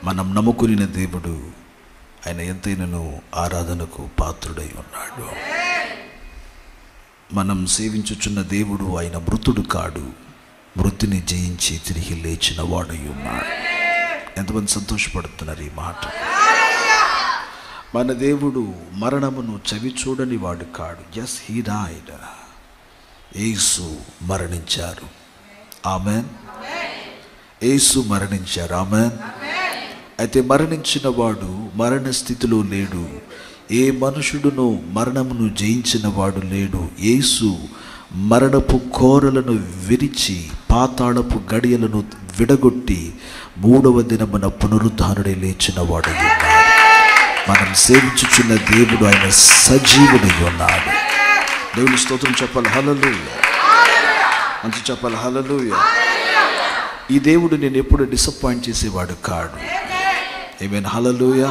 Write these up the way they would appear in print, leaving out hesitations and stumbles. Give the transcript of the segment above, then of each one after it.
మనం నమ్ముకున్న దేవుడు ఆయన ఎంతైనను ఆరాధనకు పాత్రుడై ఉన్నాడు. మనం సేవించుచున్న దేవుడు ఆయన మృతుడు కాడు, మృతిని జయించి తిరిగి లేచిన వాడై ఉన్నాడు. ఎంతమంది సంతోషపడుతున్నారు ఈ మాట? మన దేవుడు మరణమును చవి చూడని వాడు కాడు. Yes, he died. యేసు మరణించారు. ఆమెన్. యేసు మరణించారు. ఆమెన్. అయితే మరణించిన వాడు మరణ స్థితిలో లేడు. ఏ మనుషుడును మరణమును జయించిన వాడు లేడు. యేసు మరణపు కోరలను విరిచి పాతాళపు గడియలను విడగొట్టి 3వ దినమున పునరుద్ధానుడై లేచిన వాడు. మనం సేవించుచున్న దేవుడు ఆయన సజీవుడై ఉన్నాడు. దేవుని స్తోత్రం చెప్పాలి. హల్లెలూయా. మంచి చెప్పాలి. హల్లెలూయా. ఈ దేవుడు నేను ఎప్పుడు డిసప్పాయింట్ చేసేవాడు కాడు. ఆమేన్. హల్లెలూయా.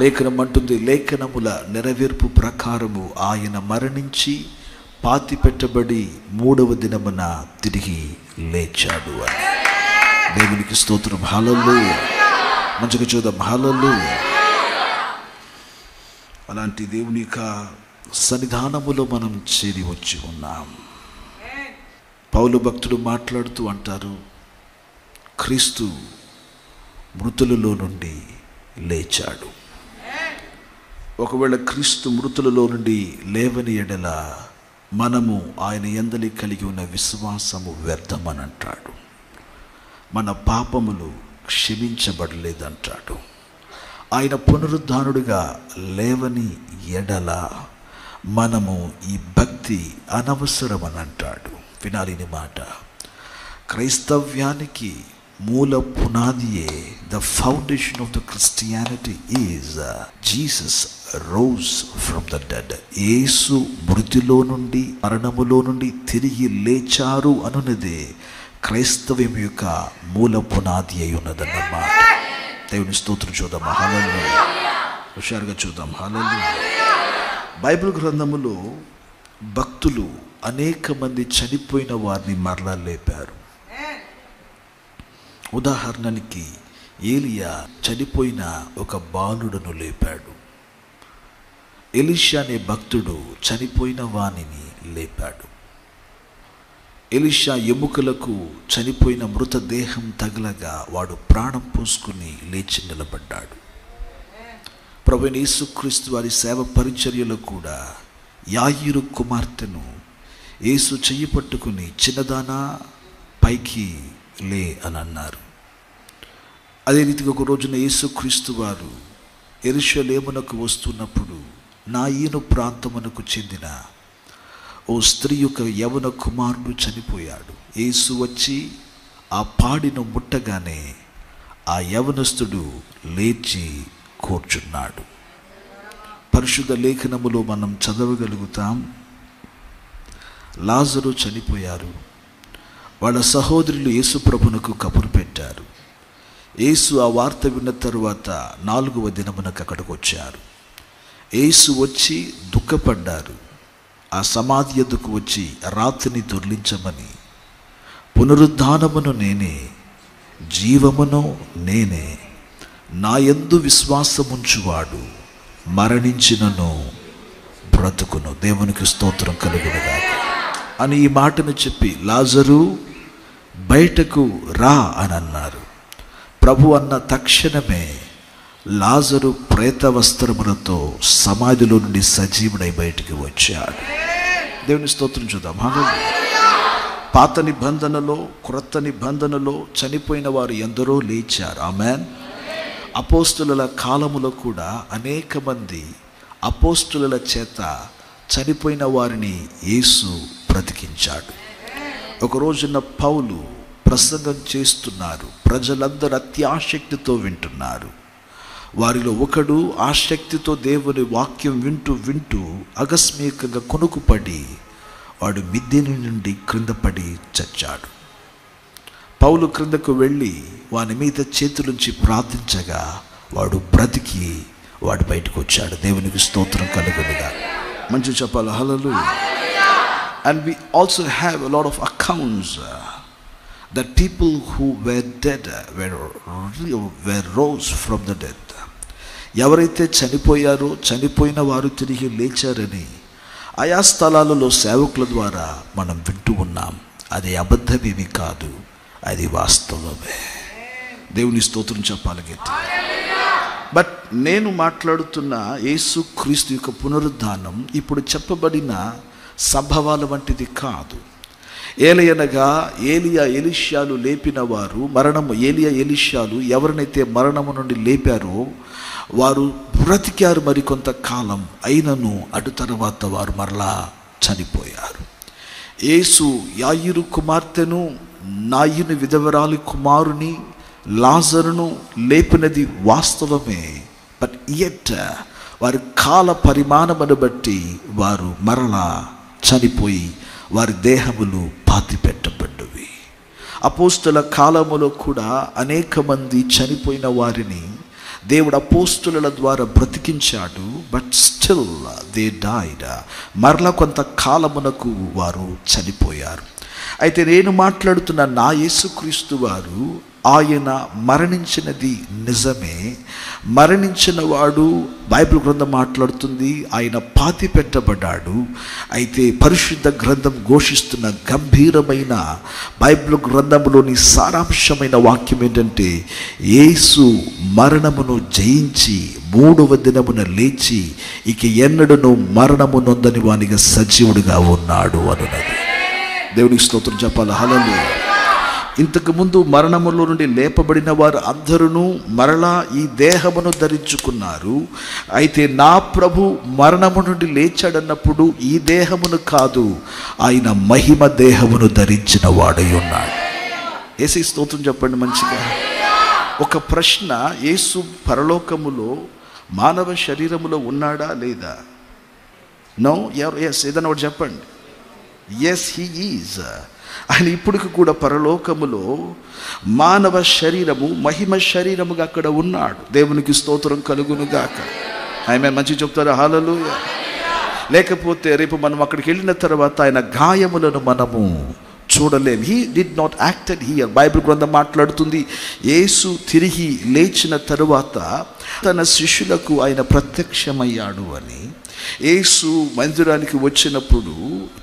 లేఖనం అంటుంది, లేఖనముల నెరవేర్పు ప్రకారము ఆయన మరణించి పాతి పెట్టబడి 3వ దినమున తిరిగి లేచాడు అని. దేవునికి స్తోత్రం. హల్లెలూయా. మంచిగా చూద్దాం. హల్లెలూయా. అలాంటి దేవుని యొక్క సన్నిధానములో మనం చేరి వచ్చి ఉన్నాం. పౌలు భక్తుడు మాట్లాడుతూ అంటారు, క్రీస్తు మృతులలో నుండి లేచాడు. ఒకవేళ క్రీస్తు మృతులలో నుండి లేవని ఎడల మనము ఆయన యందలి కలిగి ఉన్న విశ్వాసము వ్యర్థమని అంటాడు. మన పాపములు క్షమించబడలేదంటాడు. ఆయన పునరుద్ధానుడిగా లేవని ఎడల మనము ఈ భక్తి అనవసరమని అంటాడు. వినాలిని మాట. క్రైస్తవ్యానికి మూల పునాదియే, the foundation of the Christianity is Jesus rose from the dead. యేసు మృతిలో నుండి మరణములో నుండి తిరిగి లేచారు అనున్నదే క్రైస్తవ్యం యొక్క మూల పునాది అయి ఉన్నదన్నమాట. దేవుని స్తోత్రం చూద్దాం. హల్లెలూయా. హుషారుగా చూద్దాం. హల్లెలూయా. బైబిల్ గ్రంథములో భక్తులు అనేక మంది చనిపోయిన వారిని మరలా లేపారు. ఉదాహరణకి ఏలియా చనిపోయిన ఒక బాలుడను లేపాడు. ఎలీషా అనే భక్తుడు చనిపోయిన వానిని లేపాడు. ఎలీషా ఎముకలకు చనిపోయిన మృతదేహం తగలగా వాడు ప్రాణం పోసుకుని లేచి నిలబడ్డాడు. ప్రభువైన యేసుక్రీస్తు వారి సేవ పరిచర్యలో కూడా యాయీరు కుమార్తెను యేసు చెయ్యి పట్టుకుని, చిన్నదానా పైకి లే అని అన్నారు. అదే రీతిగా ఒక రోజున యేసుక్రీస్తు వారు యెరూషలేమునకు వస్తున్నప్పుడు నాయీను ప్రాంతమునకు చెందిన ఓ స్త్రీ యొక్క యవన కుమారుడు చనిపోయాడు. యేసు వచ్చి ఆ పాడిను ముట్టగానే ఆ యవనస్తుడు లేచి కూర్చున్నాడు. పరిశుద్ధ లేఖనములో మనం చదవగలుగుతాం, లాజరు చనిపోయారు. వాళ్ళ సహోదరులు యేసు ప్రభునకు కబురు పెట్టారు. యేసు ఆ వార్త విన్న తరువాత 4వ దినమునకు అక్కడికి వచ్చారు. యేసు వచ్చి దుఃఖపడ్డారు. ఆ సమాధి ఎద్దుకు వచ్చి రాతిని దొర్లించమని, పునరుద్ధానమును నేనే, జీవమును నేనే, నా యందు విశ్వాసముంచువాడు మరణించినను బ్రతుకును. దేవునికి స్తోత్రం కలుగునుగాక అని ఈ మాటను చెప్పి, లాజరు బయటకు రా అని అన్నారు. ప్రభు అన్న తక్షణమే లాజరు ప్రేత వస్త్రములతో సమాధిలో నుండి సజీవుడై బయటికి వచ్చాడు. దేవుని స్తోత్రం చూద్దాం. పాత నిబంధనలో, క్రొత్త నిబంధనలో చనిపోయిన వారు ఎందరో లేచారు. ఆమేన్. అపోస్తుల కాలములో కూడా అనేక మంది అపోస్తుల చేత చనిపోయిన వారిని యేసు బ్రతికించాడు. ఒక రోజున పౌలు ప్రసంగం చేస్తున్నారు. ప్రజలందరూ అత్యాసక్తితో వింటున్నారు. వారిలో ఒకడు ఆసక్తితో దేవుని వాక్యం వింటూ వింటూ ఆకస్మికంగా కొనుకుపడి వాడు మిద్దె నుండి క్రింద పడి చచ్చాడు. పౌలు క్రిందకు వెళ్ళి వాని మీద చేతులుంచి ప్రార్థించగా వాడు బ్రతికి వాడు బయటకు వచ్చాడు. దేవునికి స్తోత్రం కలుగునుగా. మంచి చెప్పాలి. హల్లెలూయా. And we also have a lot of accounts that people who were dead were rose from the dead. ఎవరైతే చనిపోయారో చనిపోయిన వారు తిరిగి లేచారని ఆయా స్థలాలలో సేవకుల ద్వారా మనం వింటూ ఉన్నాం. అది అబద్ధమేమి కాదు, అది వాస్తవమే. దేవుని స్తోత్రం చెప్పాలి గట్టి. బట్ నేను మాట్లాడుతున్న యేసు క్రీస్తు యొక్క పునరుద్ధానం ఇప్పుడు చెప్పబడిన సంభవాల వంటిది కాదు. ఏలయనగా ఏలియా ఎలీషాలు లేపిన వారు ఏలియా ఎలీషాలు ఎవరినైతే మరణము నుండి లేపారో వారు బ్రతికారు మరి కొంతకాలం, అయినను అటు తర్వాత వారు మరలా చనిపోయారు. యేసు యాయిరు కుమార్తెను, నాయిను విధవరాలి కుమారుని, లాజరును లేపినది వాస్తవమే. బట్ యెట్ వారి కాల పరిమాణమును బట్టి వారు మరలా చనిపోయి వారి దేహములు పాతిపెట్టబడ్డవి. అపోస్తుల కాలములో కూడా అనేక మంది చనిపోయిన వారిని దేవుడు అపోస్తుల ద్వారా బ్రతికించాడు. But still they died. మరలా కొంత కాలమునకు వారు చనిపోయారు. అయితే నేను మాట్లాడుతున్న నా యేసుక్రీస్తు వారు ఆయన మరణించినది నిజమే. మరణించిన వాడు బైబిల్ గ్రంథం మాట్లాడుతుంది ఆయన పాతి పెట్టబడ్డాడు. అయితే పరిశుద్ధ గ్రంథం ఘోషిస్తున్న గంభీరమైన బైబిల్ గ్రంథంలోని సారాంశమైన వాక్యం ఏంటంటే యేసు మరణమును జయించి 3వ దినమున లేచి ఇక ఎన్నడను మరణము నొందని వానిగా సజీవుడిగా ఉన్నాడు అనున్నది. దేవునికి స్తోత్రం చెప్పాలి. హల్లెలూయా. ఇంతకుముందు మరణములో నుండి లేపబడిన వారు అందరూ మరలా ఈ దేహమును ధరించుకున్నారు. అయితే నా ప్రభు మరణము నుండి లేచాడన్నప్పుడు ఈ దేహమును కాదు, ఆయన మహిమ దేహమును ధరించిన వాడై ఉన్నాడు. యేసు స్తోత్రం చెప్పండి మంచిగా. ఒక ప్రశ్న, యేసు పరలోకములో మానవ శరీరములో ఉన్నాడా లేదా? నో. ఎస్ ఏదన్నా ఒకటి చెప్పండి. Yes, he is. ఆయన ఇప్పటికి కూడా పరలోకములో మానవ శరీరము మహిమ శరీరముగా అక్కడ ఉన్నాడు. దేవునికి స్తోత్రం కలుగునుగాక. ఆయన మంచిగా చెప్తారు హల్లెలూయా. లేకపోతే రేపు మనం అక్కడికి వెళ్ళిన తర్వాత ఆయన గాయములను మనము చూడలేము. He did not acted here. Bible గ్రంథం మాట్లాడుతుంది యేసు తిరిగి లేచిన తరువాత తన శిష్యులకు ఆయన ప్రత్యక్షమయ్యాడు అని. యేసు మందిరానికి వచ్చినప్పుడు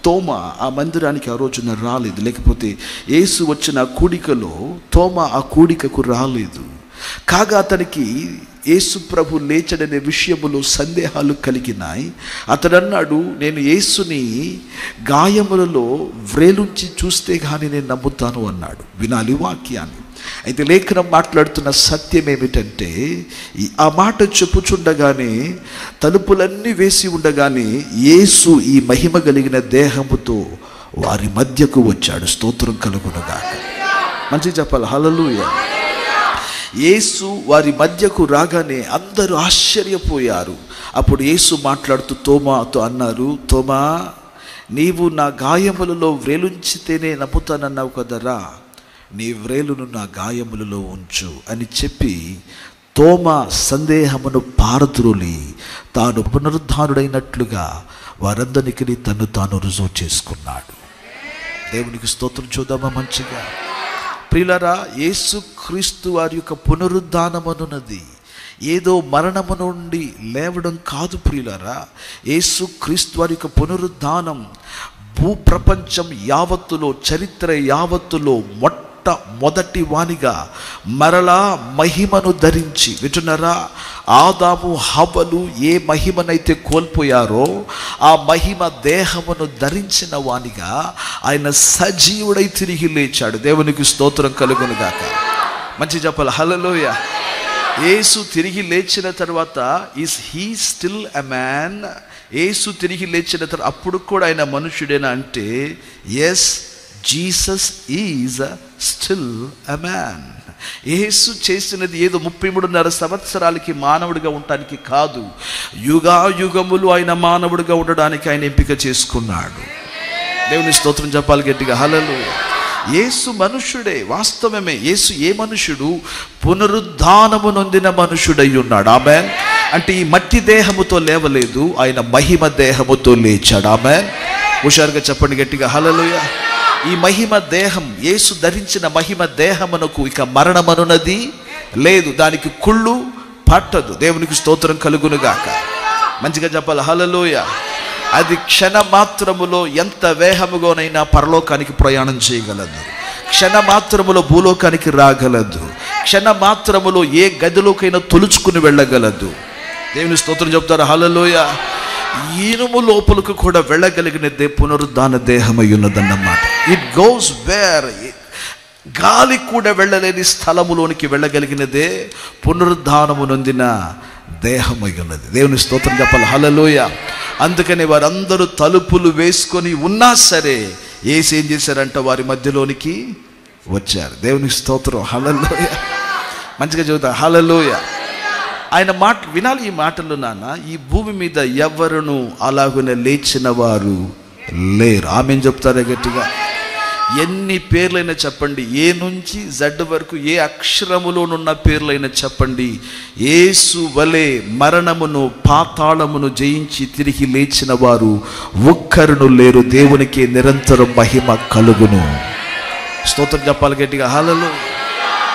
తోమా ఆ మందిరానికి ఆ రోజున రాలేదు. లేకపోతే యేసు వచ్చిన కూడికలో తోమా ఆ కూడికకు రాలేదు. కాగా అతనికి యేసు ప్రభు లేచడనే విషయములో సందేహాలు కలిగినాయి. అతడు అన్నాడు, నేను యేసుని గాయములలో వ్రేలుంచి చూస్తే కానీ నేను నమ్ముతాను అన్నాడు. వినాలి వాక్యాన్ని. అయితే లేఖనం మాట్లాడుతున్న సత్యం ఏమిటంటే ఆ మాట చెప్పుచుండగానే తలుపులన్నీ వేసి ఉండగానే యేసు ఈ మహిమ కలిగిన దేహముతో వారి మధ్యకు వచ్చాడు. స్తోత్రం కలుగునుగాక. మంచిగా చెప్పాలి హల్లెలూయా. యేసు వారి మధ్యకు రాగానే అందరూ ఆశ్చర్యపోయారు. అప్పుడు యేసు మాట్లాడుతూ తోమాతో అన్నారు, తోమా నీవు నా గాయములలో వ్రేలుంచితేనే నమ్ముతానన్నావు కదరా, నీ వ్రేలును నా గాయములలో ఉంచు అని చెప్పి తోమా సందేహమును పారద్రోలి తాను పునరుద్ధానుడైనట్లుగా వారందరికీ తను తాను రుజువు చేసుకున్నాడు. దేవునికి స్తోత్రం. చూద్దామా మంచిగా. ప్రియులారా, యేసు క్రీస్తు వారి యొక్క పునరుద్ధానమనున్నది ఏదో మరణము నుండి లేవడం కాదు ప్రియులారా. యేసు క్రీస్తు వారి యొక్క పునరుద్ధానం భూప్రపంచం యావత్తులో, చరిత్ర యావత్తులో మొదటి వానిగా మరలా మహిమను ధరించి, వింటున్నారా, ఆదాము హవ్వలు ఏ మహిమనైతే కోల్పోయారో ఆ మహిమ దేహమును ధరించిన వానిగా ఆయన సజీవుడై తిరిగి లేచాడు. దేవునికి స్తోత్రం కలుగునుగాక. మంచి చెప్పాలి హల్లెలూయా. యేసు తిరిగి లేచిన తర్వాత is he still a man? యేసు తిరిగి లేచిన తర్వాత అప్పుడు కూడా ఆయన మనుషుడేనా అంటే yes, Jesus is still a man. యేసు చేసినది ఏదో 33.5 సంవత్సరాలకి మానవుడిగా ఉండటానికి కాదు, యుగాయుగములు ఆయన మానవుడిగా ఉండడానికి ఆయన ఎంపిక చేసుకున్నాడు. దేవుని స్తోత్రం చెప్పాలి గట్టిగా హల్లెలూయా. యేసు మనుషుడే, వాస్తవమే. యేసు ఏ మనుషుడు? పునరుద్ధానము నొందిన మనుషుడై ఉన్నాడు. ఆమేన్. అంటే ఈ మట్టి దేహముతో లేవలేదు, ఆయన మహిమ దేహముతో లేచాడు. ఆమేన్. హుషారుగా చెప్పండి గట్టిగా హల్లెలూయా. ఈ మహిమ దేహం, యేసు ధరించిన మహిమ దేహమునకు ఇక మరణమనున్నది లేదు, దానికి కుళ్ళు పట్టదు. దేవునికి స్తోత్రం కలుగునుగాక. మంచిగా చెప్పాలి హల్లెలూయా. అది క్షణ మాత్రములో ఎంత వేగముగానైనా పరలోకానికి ప్రయాణం చేయగలదు, క్షణ మాత్రములో భూలోకానికి రాగలదు, క్షణ మాత్రములో ఏ గదిలోకైనా తొలుచుకుని వెళ్ళగలదు. దేవుని స్తోత్రం చెప్తారు హల్లెలూయా. ఇనుము లోపలకు కూడా వెళ్ళగలిగినదే పునరుద్ధాన దేహమై ఉన్నదన్నమాట. ఇట్ గోస్ వేర్ గాలి కూడా వెళ్ళలేని స్థలములోనికి వెళ్ళగలిగినదే పునరుద్ధానము నొందిన దేహమై ఉన్నది. దేవుని స్తోత్రం చెప్పాలి హల్లెలూయా. అందుకని వారందరూ తలుపులు వేసుకొని ఉన్నా సరే యేసు ఏం చేశారంట, వారి మధ్యలోనికి వచ్చారు. దేవుని స్తోత్రం హల్లెలూయా. మంచిగా చెబుతారు హల్లెలూయా. ఆయన మాట వినాలి ఈ మాటలు నాన్న. ఈ భూమి మీద ఎవరును అలాగునే లేచిన వారు లేరు. ఆమెను చెప్తారా గట్టిగా? ఎన్ని పేర్లైనా చెప్పండి, ఏ నుంచి జడ్ వరకు ఏ అక్షరములోనున్న పేర్లైనా చెప్పండి, యేసు వలె మరణమును పాతాళమును జయించి తిరిగి లేచిన వారు ఒక్కరును లేరు. దేవునికి నిరంతరం మహిమ కలుగును. స్తోత్రం చెప్పాలి గట్టిగా హల్లెలూయా.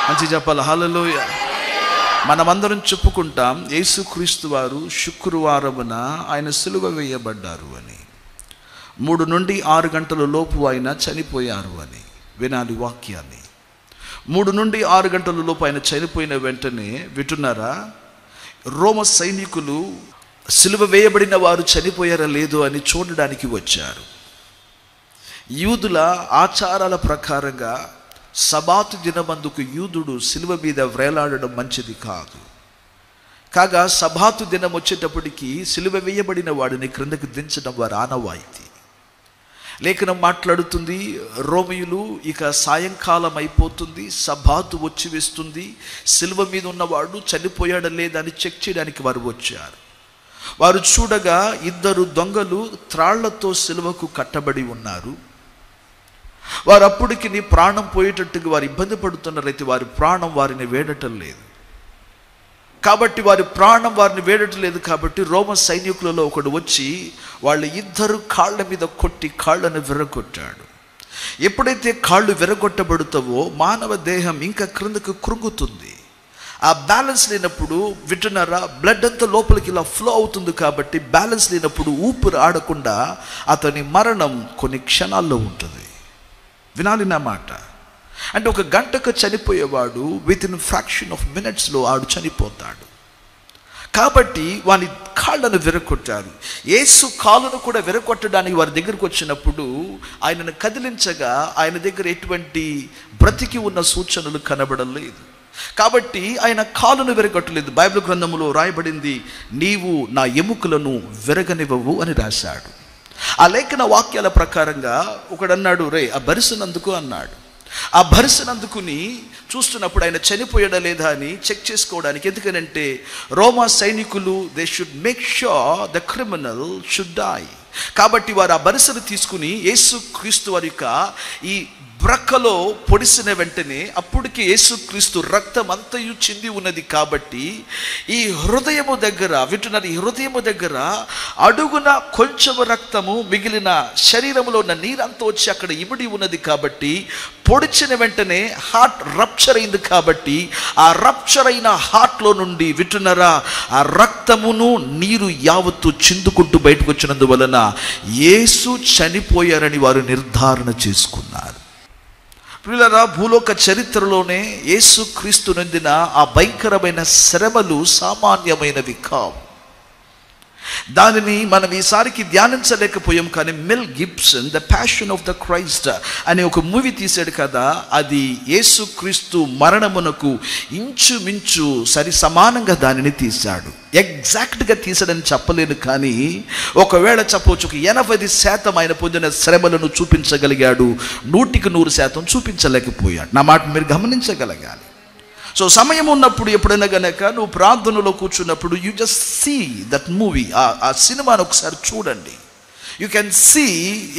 మంచి చెప్పాలి హల్లెలూయా. మనమందరం చెప్పుకుంటాం యేసుక్రీస్తు వారు శుక్రవారమున ఆయన సిలువ వేయబడ్డారు అని, 3 నుండి 6 గంటల లోపు ఆయన చనిపోయారు అని. వినాలి వాక్యాన్ని. 3 నుండి 6 గంటల లోపు ఆయన చనిపోయిన వెంటనే వింటున్నారా, రోమ సైనికులు సిలువ వేయబడిన వారు చనిపోయారా లేదో అని చూడడానికి వచ్చారు. యూదుల ఆచారాల ప్రకారంగా సబాతు దినమందుకు యూదుడు సిలువ మీద వ్రేలాడడం మంచిది కాదు. కాగా సబాతు దినం వచ్చేటప్పటికి సిలువ వేయబడిన వాడిని క్రిందకు దించడం వారి ఆనవాయితీ. లేఖనం మాట్లాడుతుంది, రోమియులు ఇక సాయంకాలం అయిపోతుంది, సబాతు వచ్చి వేస్తుంది, సిలువ మీద ఉన్నవాడు చనిపోయాడా లేదా అని చెక్ చేయడానికి వారు వచ్చారు. వారు చూడగా 2 దొంగలు త్రాళ్లతో సిలువకు కట్టబడి ఉన్నారు. వారు అప్పటికి నీ ప్రాణం పోయేటట్టుగా వారు ఇబ్బంది పడుతున్నారైతే వారి ప్రాణం వారిని వేడటం లేదు. కాబట్టి వారి ప్రాణం వారిని వేడటం లేదు. కాబట్టి రోమ సైనికులలో ఒకడు వచ్చి వాళ్ళ 2 కాళ్ళ మీద కొట్టి కాళ్ళను విరగొట్టాడు. ఎప్పుడైతే కాళ్ళు విరగొట్టబడుతావో మానవ దేహం ఇంకా క్రిందకు కృంగుతుంది. ఆ బ్యాలెన్స్ లేనప్పుడు వింటున్నారా, బ్లడ్ అంతా లోపలికి ఇలా ఫ్లో అవుతుంది. కాబట్టి బ్యాలెన్స్ లేనప్పుడు ఊపిరి ఆడకుండా అతని మరణం కొన్ని క్షణాల్లో ఉంటుంది. వినాలి నా మాట. అంటే 1 గంటకు చనిపోయేవాడు వితిన్ ఫ్రాక్షన్ ఆఫ్ మినిట్స్లో ఆడు చనిపోతాడు. కాబట్టి వాని కాళ్ళను విరగొట్టారు. యేసు కాళ్ళను కూడా విరగొట్టడానికి వారి దగ్గరకు వచ్చినప్పుడు ఆయనను కదిలించగా ఆయన దగ్గర ఎటువంటి బ్రతికి ఉన్న సూచనలు కనబడలేదు. కాబట్టి ఆయన కాళ్ళను విరగొట్టలేదు. బైబిల్ గ్రంథములో రాయబడింది, నీవు నా ఎముకలను విరగనివ్వవు అని రాశాడు. ఆ లేఖన వాక్యాల ప్రకారంగా ఒకడన్నాడు, రే ఆ బరిసనందుకు అన్నాడు. ఆ బరిసనందుకుని చూస్తున్నప్పుడు ఆయన చనిపోయాడా లేదా అని చెక్ చేసుకోవడానికి. ఎందుకనంటే రోమా సైనికులు they should make sure the criminal should die. కాబట్టి వారు ఆ బరిసను తీసుకుని యేసుక్రీస్తు వారి యొక్క ఈ బ్రక్కలో పొడిసిన వెంటనే అప్పటికి యేసుక్రీస్తు రక్తం అంతయు చింది ఉన్నది. కాబట్టి ఈ హృదయము దగ్గర వింటున్నారు, ఈ హృదయము దగ్గర అడుగున కొంచెము రక్తము మిగిలిన శరీరంలో ఉన్న నీరంతా వచ్చి అక్కడ ఇమిడి ఉన్నది. కాబట్టి పొడిచిన వెంటనే హార్ట్ రప్చర్ అయింది. కాబట్టి ఆ రప్చర్ అయిన హార్ట్లో నుండి వింటున్నారా, ఆ రక్తమును నీరు యావత్తు చిందుకుంటూ బయటకు వచ్చినందువలన యేసు చనిపోయారని వారు నిర్ధారణ చేసుకున్నారు. ప్రియులారా, భూలోక చరిత్రలోనే యేసుక్రీస్తు నొందిన ఆ భయంకరమైన శ్రమలు సామాన్యమైనవి కావు. దానిని మనం ఈసారికి ధ్యానించలేకపోయాం. కానీ మెల్ Gibson the passion of the Christ అనే ఒక మూవీ తీశాడు కదా, అది యేసుక్రీస్తు మరణమునకు ఇంచుమించు సరి సమానంగా దానిని తీశాడు. ఎగ్జాక్ట్గా తీసాడని చెప్పలేను, కానీ ఒకవేళ చెప్పవచ్చు 80% ఆయన పొందిన శ్రమలను చూపించగలిగాడు, 100% చూపించలేకపోయాడు. నా మాట మీరు గమనించగలగాలి. సో సమయం ఉన్నప్పుడు ఎప్పుడైనా గనక నువ్వు ప్రార్థనలో కూర్చున్నప్పుడు you just see that movie, ఆ సినిమాను ఒకసారి చూడండి. యూ కెన్ సీ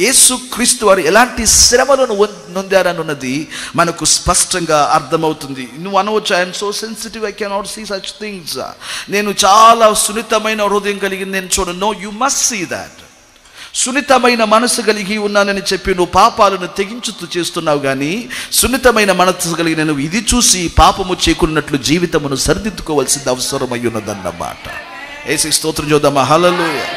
యేసుక్రీస్తు వారు ఎలాంటి శ్రమలను నొందారన్నది మనకు స్పష్టంగా అర్థమవుతుంది. నువ్వు అనవచ్చు, I'm so sensitive, I cannot see such things. నేను చాలా సున్నితమైన హృదయం కలిగింది, నేను చూడను. No, you must see that. సున్నితమైన మనసు కలిగి ఉన్నానని చెప్పి నువ్వు పాపాలను తెగించుతూ చేస్తున్నావు, కానీ సున్నితమైన మనసు కలిగిన నువ్వు ఇది చూసి పాపము చేయకున్నట్లు జీవితమును సరిదిద్దుకోవాల్సింది అవసరమై ఉన్నదన్నమాట. యేసు స్తోత్రం చూద్దామా? హల్లెలూయా.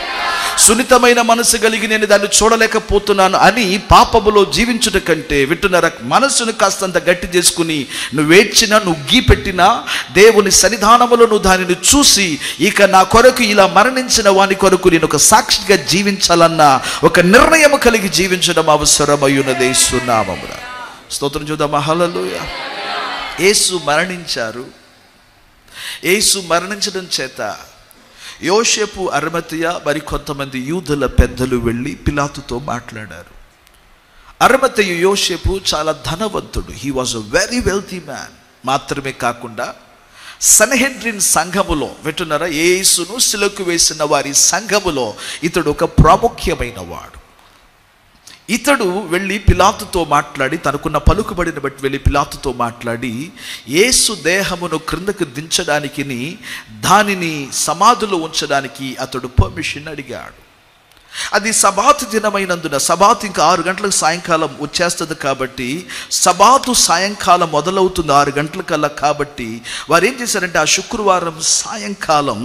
సున్నితమైన మనసు కలిగి నేను దాన్ని చూడలేకపోతున్నాను అని పాపములో జీవించుట కంటే, వింటున్నారా, మనసును కాస్తంత గట్టి చేసుకుని నువ్వు ఏడ్చినా, నువ్వు గీపెట్టినా, దేవుని సన్నిధానములో నువ్వు దానిని చూసి ఇక నా కొరకు ఇలా మరణించిన వాని కొరకు నేను ఒక సాక్షిగా జీవించాలన్న ఒక నిర్ణయం కలిగి జీవించడం అవసరమయ్యున్నది యేసు నామమున. స్తోత్రం చూద్దామా? హల్లెలూయా. యేసు మరణించారు. యేసు మరణించడం చేత యోసేపు, అరిమతయ మరి కొంతమంది యూదుల పెద్దలు వెళ్ళి పిలాతుతో మాట్లాడారు. అరిమతయ యోసేపు చాలా ధనవంతుడు. He was a very wealthy man. మాత్రమే కాకుండా సన్హెడ్రిన్ సంఘములో, వింటున్నారా, యేసును సిలువకు వేసిన వారి సంఘములో ఇతడు ఒక ప్రాముఖ్యమైన వాడు. ఇతడు వెళ్ళి పిలాతుతో మాట్లాడి, తనకున్న పలుకుబడిని బట్టి వెళ్ళి పిలాతుతో మాట్లాడి యేసు దేహమును క్రిందకు దించడానికి, దానిని సమాధిలో ఉంచడానికి అతడు పర్మిషన్ అడిగాడు. అది సబాతు దినమైనందున, సబాతు ఇంకా 6 గంటలకు సాయంకాలం వచ్చేస్తుంది కాబట్టి, సబాతు సాయంకాలం మొదలవుతుంది 6 గంటలకల్లా. కాబట్టి వారు ఏం చేశారంటే ఆ శుక్రవారం సాయంకాలం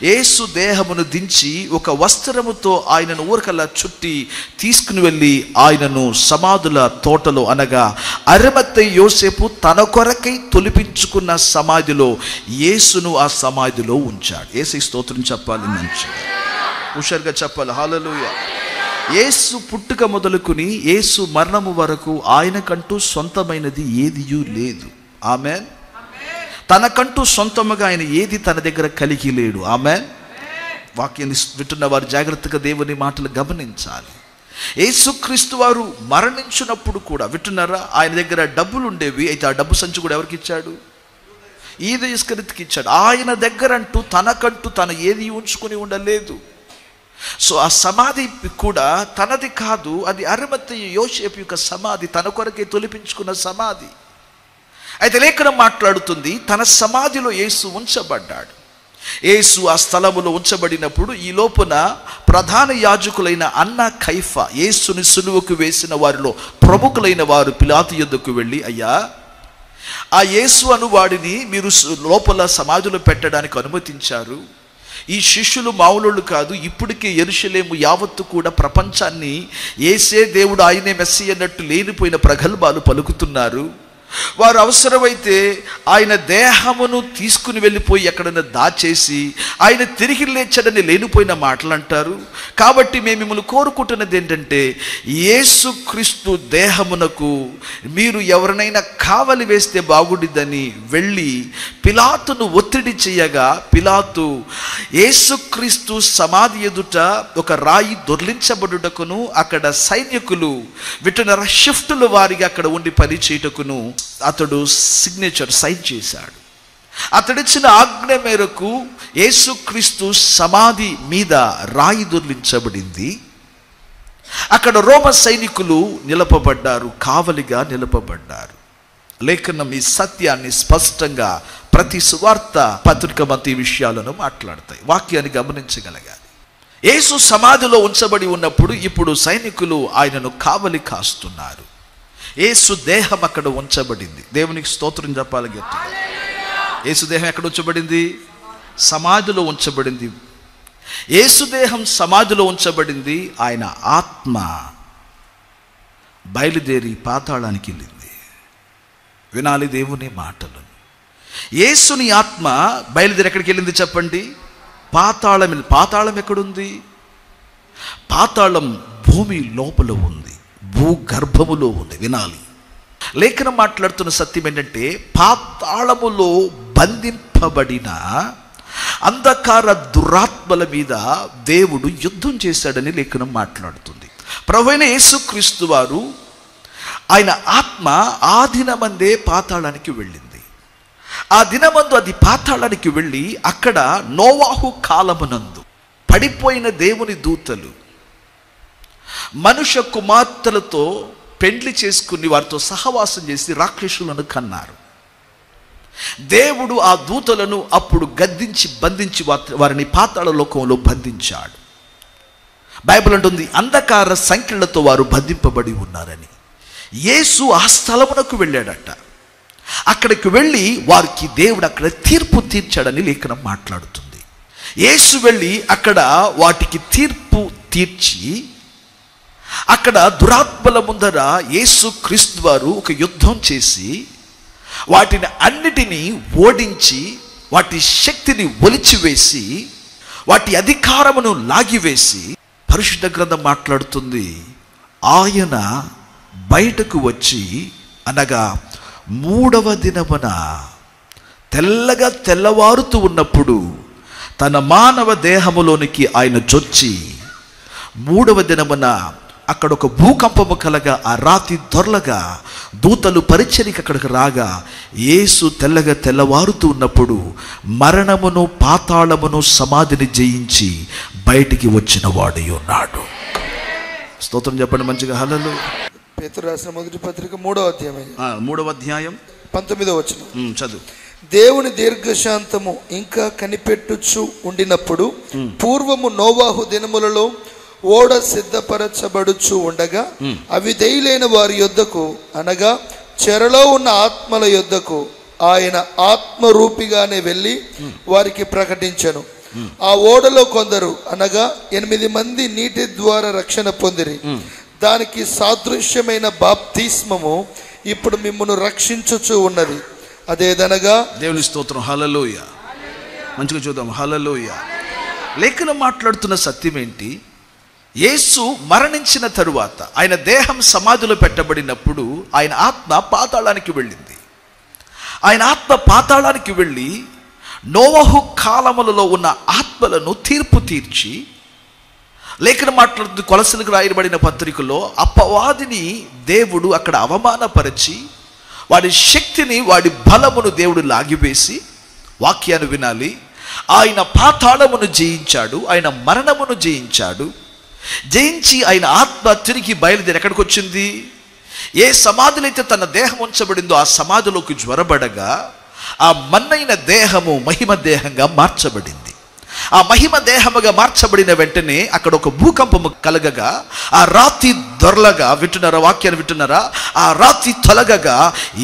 యేసు దేహమును దించి ఒక వస్త్రముతో ఆయనను ఊరకల్లా చుట్టి తీసుకుని వెళ్ళి ఆయనను సమాధుల తోటలో, అనగా అరిమతయ యోసేపు తన కొరకై తొలిపించుకున్న సమాధిలో యేసును ఆ సమాధిలో ఉంచాడు. యేసు స్తోత్రం చెప్పాలి, మంచిగా హుషారుగా చెప్పాలి. హల్లెలూయా. యేసు పుట్టుక మొదలుకుని యేసు మరణము వరకు ఆయనకంటూ సొంతమైనది ఏదియూ లేదు. ఆమేన్. తనకంటూ సొంతముగా ఆయన ఏది తన దగ్గర కలిగి లేడు. ఆమేన్. వాక్యాన్ని వింటున్న వారు జాగ్రత్తగా దేవుని మాటలు గమనించాలి. యేసుక్రీస్తు వారు మరణించినప్పుడు కూడా, వింటున్నారా, ఆయన దగ్గర డబ్బులు ఉండేవి. అయితే ఆ డబ్బు సంచి కూడా ఎవరికి ఇచ్చాడు? యూదా ఇస్కరియోతుకి ఇచ్చాడు. ఆయన దగ్గర అంటూ తనకంటూ తను ఏది ఉంచుకొని ఉండలేదు. సో ఆ సమాధి కూడా తనది కాదు, అది అరిమతయ యోసేపు యొక్క సమాధి, తన కొరకే తొలిపించుకున్న సమాధి. అయితే లేఖనం మాట్లాడుతుంది, తన సమాధిలో యేసు ఉంచబడ్డాడు. యేసు ఆ స్థలములో ఉంచబడినప్పుడు ఈ లోపున ప్రధాన యాజకులైన అన్న కైఫా, యేసుని సిలువకు వేసిన వారిలో ప్రముఖులైన వారు పిలాతు యొద్దకు వెళ్ళి, అయ్యా, ఆ యేసు అనువాడిని మీరు లోపల సమాధిలో పెట్టడానికి అనుమతించారు. ఈ శిష్యులు మామూలు కాదు. ఇప్పటికే యెరూషలేము యావత్తు కూడా ప్రపంచాన్ని యేసే దేవుడు, ఆయనే మెస్సీ అన్నట్టు లేనిపోయిన ప్రగల్భాలు పలుకుతున్నారు. వారు అవసరమైతే ఆయన దేహమును తీసుకుని వెళ్ళిపోయి ఎక్కడైనా దాచేసి ఆయన తిరిగి లేచాడని లేనిపోయిన మాటలు అంటారు. కాబట్టి మేము మిమ్మల్ని కోరుకుంటున్నది ఏంటంటే, యేసుక్రీస్తు దేహమునకు మీరు ఎవరినైనా కావలి వేస్తే బాగుండిద్దని వెళ్ళి పిలాతును ఒత్తిడి చేయగా, పిలాతు యేసుక్రీస్తు సమాధి ఎదుట ఒక రాయి దొర్లించబడుటకును, అక్కడ సైనికులు వింటున్నారా షిఫ్టుల వారిగా అక్కడ ఉండి పని చేయుటకును అతడు సిగ్నేచర్ సైన్ చేశాడు. అతడిచ్చిన ఆజ్ఞ మేరకు యేసుక్రీస్తు సమాధి మీద రాయి దొర్లించబడింది. అక్కడ రోమ సైనికులు నిలపబడ్డారు, కావలిగా నిలపబడ్డారు. లేఖనం ఈ సత్యాన్ని స్పష్టంగా ప్రతి సువార్త పత్రిక మధ్య విషయాలను మాట్లాడతాయి. వాక్యాన్ని గమనించగలగాలి. యేసు సమాధిలో ఉంచబడి ఉన్నప్పుడు ఇప్పుడు సైనికులు ఆయనను కావలి కాస్తున్నారు. యేసు దేహం అక్కడ ఉంచబడింది. దేవునికి స్తోత్రం చెప్పాలి గట్టిగా. యేసు దేహం ఎక్కడ ఉంచబడింది? సమాధిలో ఉంచబడింది. యేసు దేహం సమాధిలో ఉంచబడింది. ఆయన ఆత్మ బయలుదేరి పాతాళానికి వెళ్ళింది. వినాలి దేవుని మాటలు. యేసుని ఆత్మ బయలుదేరి ఎక్కడికి వెళ్ళింది చెప్పండి? పాతాళం. పాతాళం ఎక్కడుంది? పాతాళం భూమి లోపల ఉంది, భూగర్భములో ఉంది. వినాలి, లేఖనం మాట్లాడుతున్న సత్యం ఏంటంటే, పాతాళములో బంధింపబడిన అంధకార దురాత్మల మీద దేవుడు యుద్ధం చేశాడని లేఖనం మాట్లాడుతుంది. ప్రభువైన యేసుక్రీస్తు వారు, ఆయన ఆత్మ ఆ దినమందే పాతాళానికి వెళ్ళింది. ఆ దినమందు అది పాతాళానికి వెళ్ళి అక్కడ నోవాహు కాలమునందు పడిపోయిన దేవుని దూతలు మనుష్య కుమార్తెలతో పెండ్లి చేసుకుని వారితో సహవాసం చేసి రాక్షసులను కన్నారు. దేవుడు ఆ దూతలను అప్పుడు గద్దించి బంధించి వారిని పాతాళ లోకంలో బంధించాడు. బైబిల్ అంటుంది అంధకార సంఖ్యలతో వారు బంధింపబడి ఉన్నారని. యేసు ఆ స్థలమునకు వెళ్ళాడట. అక్కడికి వెళ్ళి వారికి దేవుడు అక్కడ తీర్పు తీర్చాడని లేఖనం మాట్లాడుతుంది. యేసు వెళ్ళి అక్కడ వాటికి తీర్పు తీర్చి అక్కడ దురాత్మల ముందర యేసు క్రీస్తు వారు ఒక యుద్ధం చేసి వాటిని అన్నిటినీ ఓడించి వాటి శక్తిని ఒలిచివేసి వాటి అధికారమును లాగివేసి, పరిశుద్ధ గ్రంథం మాట్లాడుతుంది, ఆయన బయటకు వచ్చి అనగా 3వ దినమున తెల్లగా తెల్లవారుతూ ఉన్నప్పుడు తన మానవ దేహములోనికి ఆయన చొచ్చి 3వ దినమున అక్కడ ఒక భూకంపము కలగా ఆ రాతి దొరలగా దూతలు పరిచర్యకి అక్కడికి రాగా యేసు తెల్లగా తెల్లవారుతూ ఉన్నప్పుడు మరణమును పాతాళమును సమాధిని జయించి బయటికి వచ్చిన వాడై ఉన్నాడు. స్తోత్రం చెప్పండి మంచిగా. హల్లెలూయా. పేతురు రాసిన మొదటి పత్రిక 3వ అధ్యాయం 19వ వచనం చదువు. దేవుని దీర్ఘశాంతము ఇంకా కనిపెట్టుచు ఉండినప్పుడు పూర్వము నోవాహు దినములలో ఓడ సిద్ధపరచబడుచు ఉండగా అవిధేయులైన వారి యొద్దకు అనగా చెరలో ఉన్న ఆత్మల యొద్దకు ఆయన ఆత్మరూపిగానే వెళ్ళి వారికి ప్రకటించెను. ఆ ఓడలో కొందరు అనగా 8 మంది నీటి ద్వారా రక్షణ పొందిరి. దానికి సాదృశ్యమైన బాప్తిస్మము ఇప్పుడు మిమ్మును రక్షించుచు ఉన్నది. అదేదనగా దేవుని స్తోత్రం. హల్లెలూయా. మంచిగా చూద్దాం. హల్లెలూయా. లేఖనం మాట్లాడుతున్న సత్యం ఏంటి? యేసు మరణించిన తరువాత ఆయన దేహం సమాధిలో పెట్టబడినప్పుడు ఆయన ఆత్మ పాతాళానికి వెళ్ళింది. ఆయన ఆత్మ పాతాళానికి వెళ్ళి నోవహు కాలములలో ఉన్న ఆత్మలను తీర్పు తీర్చి, లేఖనం మాట్లాడుతుంది కొలసలకు రాయబడిన పత్రికలో అపవాదిని దేవుడు అక్కడ అవమానపరిచి వాడి శక్తిని వాడి బలమును దేవుడు లాగివేసి, వాక్యాన్ని వినాలి, ఆయన పాతాళమును జయించాడు, ఆయన మరణమును జయించాడు. జయించి ఆయన ఆత్మ తిరిగి బయలుదేరి ఎక్కడికి వచ్చింది? ఏ సమాధిలో అయితే తన దేహం ఉంచబడిందో ఆ సమాధిలోకి జ్వరబడగా ఆ మన్నైన దేహము మహిమ దేహంగా మార్చబడింది. ఆ మహిమ దేహముగా మార్చబడిన వెంటనే అక్కడ ఒక భూకంపము కలగగా ఆ రాతి దొరలగా, వింటున్నారా? వాక్యాన్ని వింటున్నారా? ఆ రాతి తొలగగా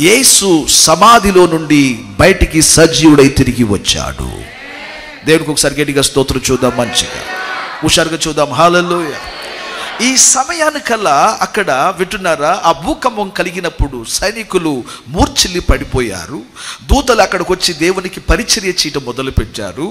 యేసు సమాధిలో నుండి బయటికి సజీవుడై తిరిగి వచ్చాడు. దేవుడికి ఒకసారి గట్టిగా స్తోత్రం చూద్దాం, మంచిగా హుషారుగా చూద్దాం. హల్లెలూయా. ఈ సమయానికల్లా అక్కడ వింటున్నారా, ఆ భూకంపం కలిగినప్పుడు సైనికులు మూర్ఛిల్లి పడిపోయారు. దూతలు అక్కడికి వచ్చి దేవునికి పరిచర్య చేయటం మొదలుపెట్టారు.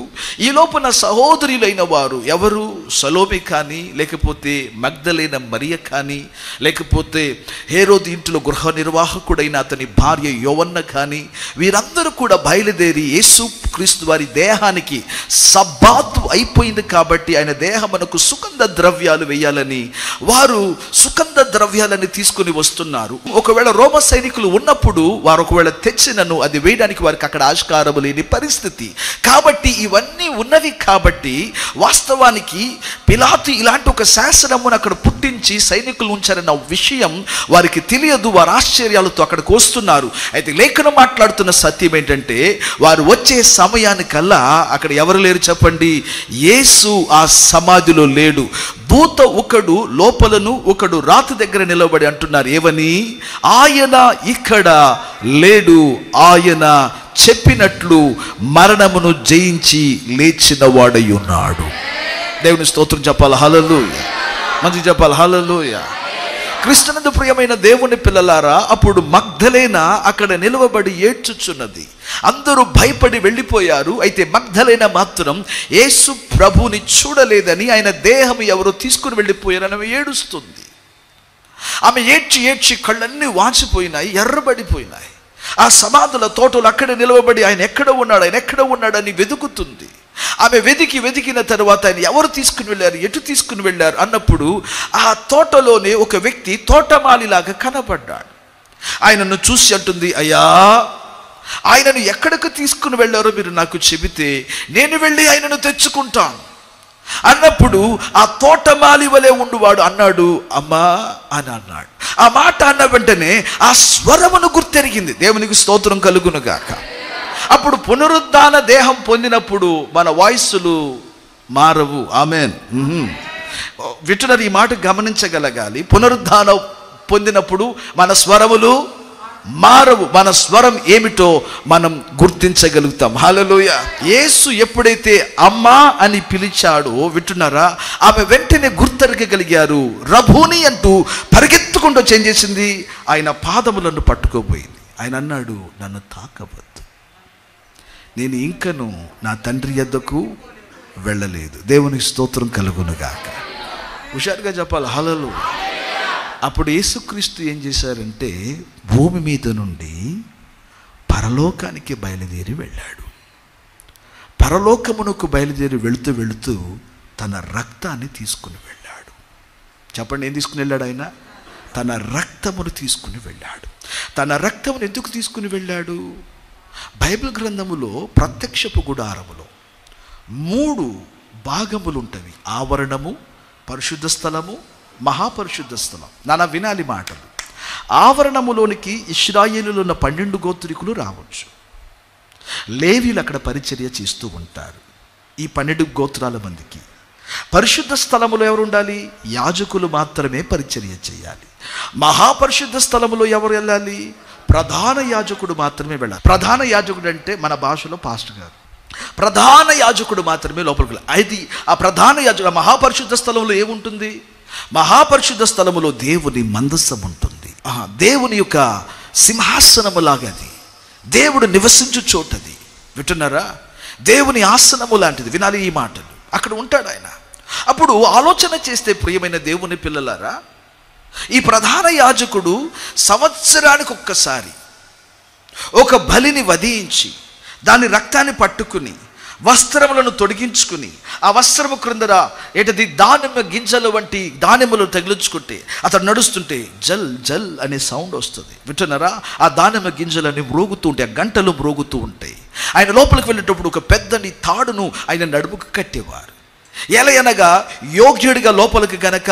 ఈ లోపల సహోదరులైన వారు ఎవరు? సలోమి కానీ, లేకపోతే మగ్దలేన మరియ కానీ, లేకపోతే హేరోదు ఇంటిలో గృహ నిర్వాహకుడైన అతని భార్య యోవన్న కానీ, వీరందరూ కూడా బయలుదేరి యేసు క్రీస్తు వారి దేహానికి సబ్బాతు అయిపోయింది కాబట్టి ఆయన దేహమునకు సుగంధ ద్రవ్యాలు వేయాలని వారు సుగంధ ద్రవ్యాలని తీసుకుని వస్తున్నారు. ఒకవేళ రోమ సైనికులు ఉన్నప్పుడు వారు ఒకవేళ తెచ్చినను అది వేయడానికి వారికి అక్కడ ఆస్కారం లేని పరిస్థితి. కాబట్టి ఇవన్నీ ఉన్నవి కాబట్టి వాస్తవానికి పిలాతు ఇలాంటి ఒక శాసనమును అక్కడ పుట్టించి సైనికులు ఉంచారన్న విషయం వారికి తెలియదు. వారు ఆశ్చర్యాలతో అక్కడికి వస్తున్నారు. అయితే లేఖనం మాట్లాడుతున్న సత్యం ఏంటంటే వారు వచ్చే సమయానికల్లా అక్కడ ఎవరు లేరు చెప్పండి? యేసు ఆ సమాధిలో లేడు. దూత ఒకడు లోపలను ఒకడు రాతి దగ్గర నిలబడి అంటున్నారు ఏమని? ఆయన ఇక్కడ లేడు, ఆయన చెప్పినట్లు మరణమును జయించి లేచిన వాడై ఉన్నాడు. దేవుని స్తోత్రం చెప్పాలి. హల్లెలూయా. మంచి చెప్పాలి. హల్లెలూయా. క్రీస్తునందు ప్రియమైన దేవుని పిల్లలారా, అప్పుడు మగ్దలేన అక్కడ నిలవబడి ఏడ్చుచున్నది. అందరూ భయపడి వెళ్ళిపోయారు. అయితే మగ్దలేన మాత్రం యేసు ప్రభుని చూడలేదని, ఆయన దేహం ఎవరో తీసుకుని వెళ్ళిపోయారని ఆమె ఏడుస్తుంది. ఆమె ఏడ్చి ఏడ్చి కళ్ళన్నీ వాచిపోయినాయి, ఎర్రబడిపోయినాయి. ఆ సమాధుల తోటలు అక్కడే నిలవబడి ఆయన ఎక్కడ ఉన్నాడు, ఆయన ఎక్కడ ఉన్నాడని వెతుకుతుంది. ఆమె వెతికిన తరువాత ఆయన ఎవరు తీసుకుని వెళ్ళారు, ఎటు తీసుకుని వెళ్ళారు అన్నప్పుడు ఆ తోటలోనే ఒక వ్యక్తి తోటమాలిలాగా కనబడ్డాడు. ఆయనను చూసి అంటుంది, అయ్యా, ఆయనను ఎక్కడికి తీసుకుని వెళ్ళారో మీరు నాకు చెబితే నేను వెళ్ళి ఆయనను తెచ్చుకుంటాను అన్నప్పుడు ఆ తోటమాలి వలె ఉండువాడు అన్నాడు, అమ్మా అని అన్నాడు. ఆ మాట అన్న వెంటనే ఆ స్వరమును గుర్తెరిగింది. దేవునికి స్తోత్రం కలుగునుగాక. అప్పుడు పునరుద్ధాన దేహం పొందినప్పుడు మన వాయిస్సులు మారవు. ఆమెన్. వింటున్నారు, ఈ మాట గమనించగలగాలి. పునరుద్ధానం పొందినప్పుడు మన స్వరములు మారవు. మన స్వరం ఏమిటో మనం గుర్తించగలుగుతాం. హల్లెలూయ. యేసు ఎప్పుడైతే అమ్మా అని పిలిచాడో వింటున్నారా, ఆమె వెంటనే గుర్తెరగగలిగారు. రభూని అంటూ పరిగెత్తుకుంటూ ఏం చేసింది, ఆయన పాదములను పట్టుకోబోయింది. ఆయన అన్నాడు, నన్ను తాకవద్దు, నేను ఇంకను నా తండ్రి యొద్దకు వెళ్ళలేదు. దేవునికి స్తోత్రం కలుగునుగాక. హుషారుగా చెప్పాలి. హల్లెలూయా. అప్పుడు యేసుక్రీస్తు ఏం చేశారంటే భూమి మీద నుండి పరలోకానికి బయలుదేరి వెళ్ళాడు. పరలోకమునకు బయలుదేరి వెళుతూ తన రక్తాన్ని తీసుకుని వెళ్ళాడు. చెప్పండి, ఏం తీసుకుని వెళ్ళాడు ఆయన? తన రక్తమును తీసుకుని వెళ్ళాడు. తన రక్తమును ఎందుకు తీసుకుని వెళ్ళాడు? బైబిల్ గ్రంథములో ప్రత్యక్షపు గుడారములో 3 భాగములు ఉంటవి. ఆవరణము, పరిశుద్ధ స్థలము, మహాపరిశుద్ధ స్థలం. నాన్న వినాలి మాటలు. ఆవరణములోనికి ఇశ్రాయేలులో ఉన్న 12 గోత్రికులు రావచ్చు. లేవీలు అక్కడ పరిచర్య చేస్తూ ఉంటారు. ఈ 12 గోత్రాల మందికి పరిశుద్ధ స్థలములో ఎవరు ఉండాలి? యాజకులు మాత్రమే పరిచర్య చేయాలి. మహాపరిశుద్ధ స్థలములో ఎవరు వెళ్ళాలి? ప్రధాన యాజకుడు మాత్రమే వెళ్ళాలి. ప్రధాన యాజకుడు అంటే మన భాషలో పాస్టర్ గారు. ప్రధాన యాజకుడు మాత్రమే లోపలికి వెళ్ళాలి. అది ఆ ప్రధాన యాజకుడు. మహాపరిశుద్ధ స్థలంలో ఏముంటుంది? మహాపరిశుద్ధ స్థలములో దేవుని మందసం ఉంటుంది. దేవుని యొక్క సింహాసనము లాగది, దేవుడు నివసించు చోటది. వింటున్నారా? దేవుని ఆసనము లాంటిది. వినాలి ఈ మాటలు. అక్కడ ఉంటాడు ఆయన. అప్పుడు ఆలోచన చేస్తే ప్రియమైన దేవుని పిల్లలారా, ఈ ప్రధాన యాజకుడు సంవత్సరానికి ఒక్కసారి ఒక బలిని వధించి దాని రక్తాన్ని పట్టుకుని వస్త్రములను తొడిగించుకుని ఆ వస్త్రము క్రిందర ఏంటది దానిమ్మ గింజలు వంటి దానిమ్మలు తగిలించుకుంటే అతడు నడుస్తుంటే జల్ జల్ అనే సౌండ్ వస్తుంది. వింటున్నారా? ఆ దానిమ్మ గింజలన్నీ మ్రోగుతూ ఉంటాయి, ఆ గంటలు మ్రోగుతూ ఉంటాయి. ఆయన లోపలికి వెళ్ళేటప్పుడు ఒక పెద్దని తాడును ఆయన నడుముకు కట్టేవారు. ఎలయనగా యోగ్యుడిగా లోపలికి గనక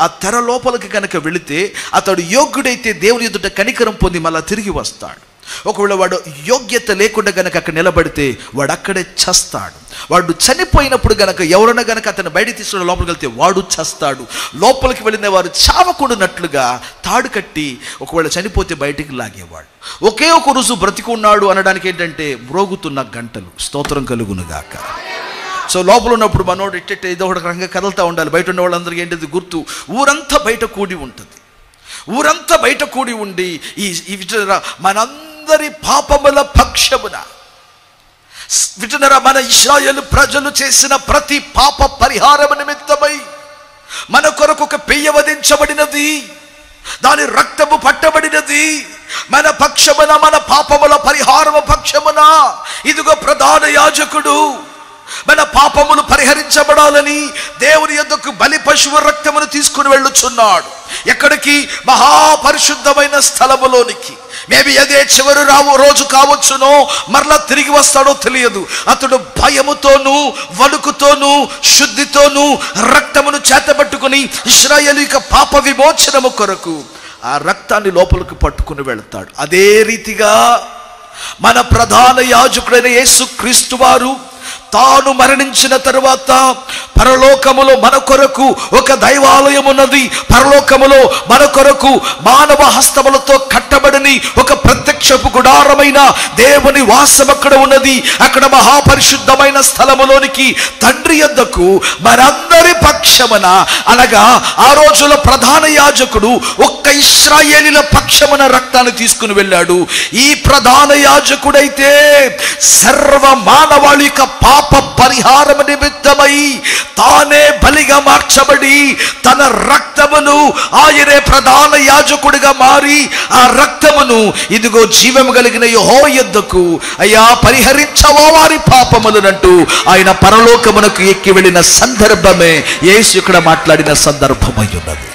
ఆ తెర లోపలికి గనక వెళితే అతడు యోగ్యుడైతే దేవుని ఎదుట కనికరం పొంది మళ్ళా తిరిగి వస్తాడు. ఒకవేళ వాడు యోగ్యత లేకుండా గనక అక్కడ నిలబడితే వాడు అక్కడే చస్తాడు. వాడు చనిపోయినప్పుడు గనక ఎవరైనా గనక అతను బయట తీసుకుని లోపలికి వెళ్తే వాడు చస్తాడు. లోపలికి వెళ్ళిన వారు చావకుండానట్లుగా తాడు కట్టి ఒకవేళ చనిపోతే బయటికి లాగేవాడు. ఒకే ఒక రుజు బ్రతికున్నాడు అనడానికి ఏంటంటే మ్రోగుతున్న గంటలు. స్తోత్రం కలుగునుగాక. సో లోపల ఉన్నప్పుడు మనోడు ఇట్టే ఏదో ఒక రకంగా కదులుతూ ఉండాలి. బయట ఉన్న వాళ్ళందరికీ ఏంటిది గుర్తు? ఊరంతా బయట కూడి ఉంటుంది. ఊరంతా బయట కూడి ఉండి ఈ మనందరి పాపముల పక్షమున వింటున్నారా, మన ఇశ్రాయేలు ప్రజలు చేసిన ప్రతి పాప పరిహారం నిమిత్తమై మన కొరకు ఒక పెయ్య వధించబడినది, దాని రక్తము పట్టబడినది. మన పక్షమున, మన పాపముల పరిహారము పక్షమున ఇదిగో ప్రధాన యాజకుడు మన పాపములు పరిహరించబడాలని దేవుని యొద్దకు బలి పశువు రక్తమును తీసుకుని వెళ్ళుచున్నాడు. ఎక్కడికి? మహాపరిశుద్ధమైన స్థలములోనికి. మేబీ అదే చివరి రోజు కావచ్చునో, మరలా తిరిగి వస్తాడో తెలియదు. అతడు భయముతోనూ వణుకుతోనూ శుద్ధితోనూ రక్తమును చేతబట్టుకుని ఇశ్రాయేలు యొక్క పాప విమోచనము కొరకు ఆ రక్తాన్ని లోపలికి పట్టుకుని వెళ్తాడు. అదే రీతిగా మన ప్రధాన యాజకుడైన యేసుక్రీస్తు వారు తాను మరణించిన తరువాత పరలోకములో మన కొరకు ఒక దైవాలయం ఉన్నది. పరలోకములో మన కొరకు మానవ హస్తములతో కట్టబడని ఒక ప్రత్యక్షపు గుడారమైన దేవుని వాసం అక్కడ ఉన్నది. అక్కడ మహాపరిశుద్ధమైన స్థలములోనికి తండ్రి యొద్దకు మనందరి పక్షమున, అనగా ఆ రోజుల ప్రధాన యాజకుడు ఒక్క ఇశ్రాయేలీల పక్షమున రక్తాన్ని తీసుకుని వెళ్ళాడు. ఈ ప్రధాన యాజకుడైతే సర్వ మానవాళి యొక్క పాప పరిహారం నిమిత్తమై తానే బలిగా మార్చబడి తన రక్తమును, ఆయనే ప్రధాన యాజకుడిగా మారి ఆ రక్తమును ఇదిగో జీవము కలిగిన యెహోవా యొద్దకు, అయ్యా పరిహరించవా వారి పాపములనంటూ ఆయన పరలోకమునకు ఎక్కి వెళ్ళిన సందర్భమే యేసు ఇక్కడ మాట్లాడిన సందర్భమై ఉన్నది.